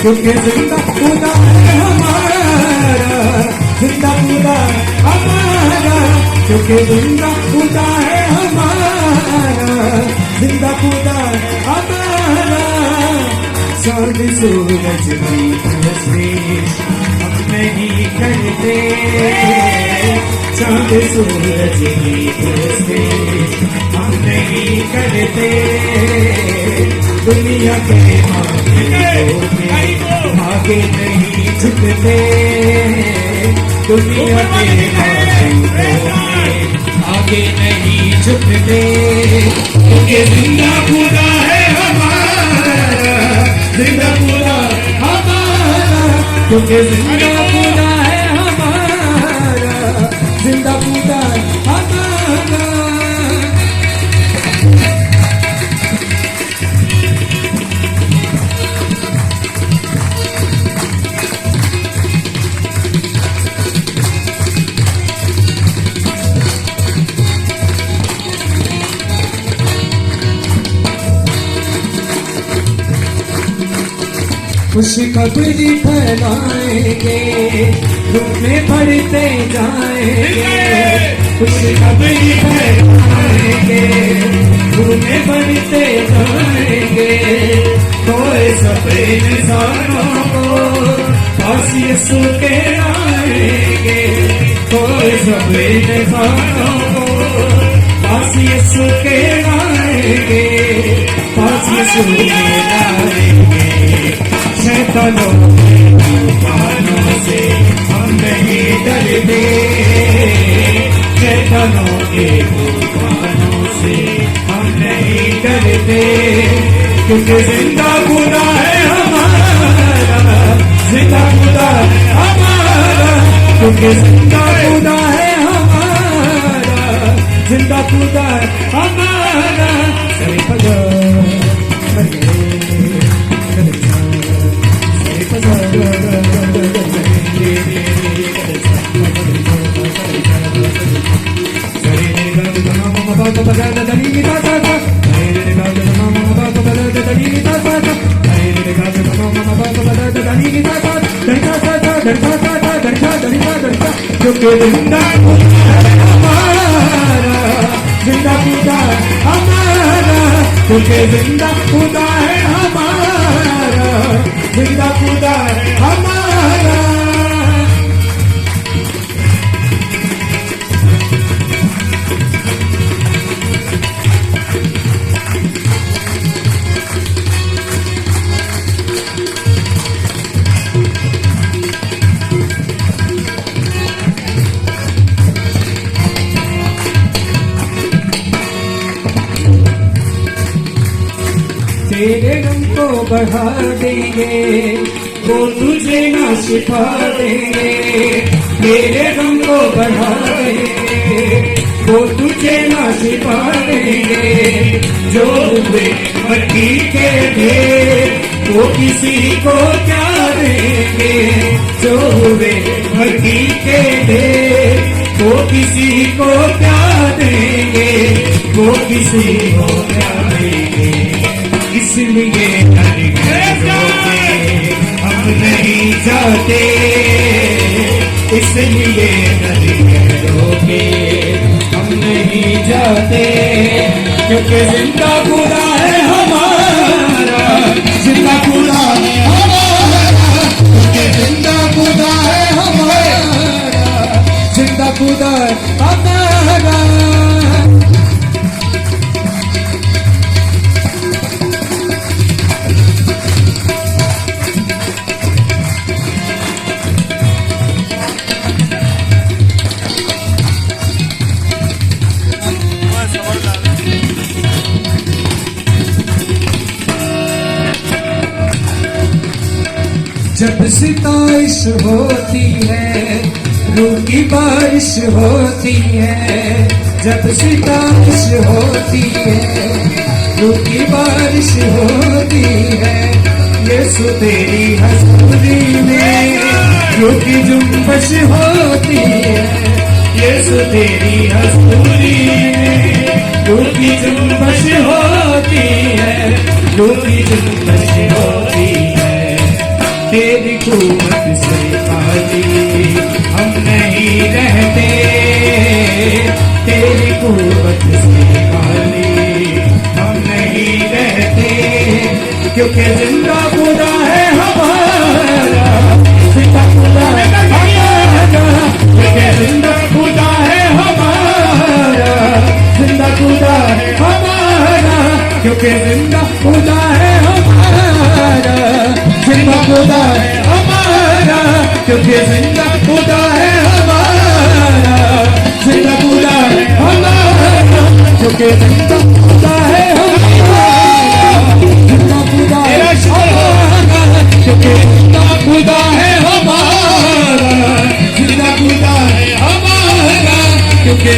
क्योंकि जिंदा खुदा है हमारा, जिंदा खुदा हमारा, क्योंकि जिंदा खुदा है हमारा, जिंदा खुदा हमारा। चांद सूरज भी तस्वीर हम नहीं करते, चांद सूरज भी तस्वीर हम नहीं करते। दुनिया के आगे नहीं झुकते, दुनिया के आगे नहीं झुकते। क्योंकि जिंदा खुदा है हमारा, जिंदा खुदा हमारा, क्योंकि जिंदा खुदा है हमारा, जिंदा खुदा हमारा। खुशखबरी फैलाएंगे, रुकने पड़ते जाएंगे। खुशखबरी फैलाएंगे, रुकने पड़ते जाएंगे। कोई सफे इंसानों को पास यीशु के आएंगे, कोई सफे इंसानों को पास यीशु के आएंगे, पास यीशु के आएंगे। शैतानों के तूफानों से हम नहीं डरते, शैतानों के तूफानों से हम नहीं डरते। क्योंकि जिंदा खुदा है हमारा, जिंदा खुदा हमारा, क्योंकि जिंदा खुदा है हमारा, जिंदा खुदा हमारा। सही पगा क्योंकि जिंदा खुदा है हमारा, जिंदा खुदा हमारा, क्योंकि जिंदा खुदा है हमारा, जिंदा खुदा हमारा। तेरे रंग को बढ़ा देंगे, वो तुझे ना छिपा देंगे। तेरे रंग को बढ़ा देंगे, वो तुझे ना छिपा देंगे। जो हुए मट्टी के थे वो किसी को क्या देंगे, जो हुए मट्टी के थे वो किसी को क्या देंगे, वो किसी को क्या देंगे। इसलिए हम नहीं जाते, इसलिए रोके हम नहीं जाते। क्योंकि जिंदा खुदा है हमारा, जिंदा खुदा हमारा, क्योंकि जिंदा खुदा है हमारा, जिंदा खुदा हमारा। जब सिताइश होती है, रूह की बारिश होती है। जब सिताइश होती है, रूह की बारिश होती है। यीशु तेरी हज़ूरी में रूह की जुम्बश होती है। यीशु तेरी हज़ूरी में रूह की जुम्बश होती है, रूह की जुम्बश होती है। कुव्वत से खाली हम नहीं रहते, तेरी कुव्वत से खाली हम नहीं रहते, क्योंकि जिंदा खुदा है हमारा, जिंदा खुदा है हमारा, क्योंकि जिंदा खुदा है हमारा, जिंदा खुदा है हमारा, क्योंकि जिंदा खुदा है हमारा, जिंदा खुदा है हमारा, क्योंकि जिंदा खुदा है हमारा, जिंदा खुदा है हमारा, क्योंकि जिंदा खुदा है हमारा, जिंदा खुदा है हमारा, क्योंकि जिंदा खुदा है हमारा, जिंदा खुदा है हमारा, क्योंकि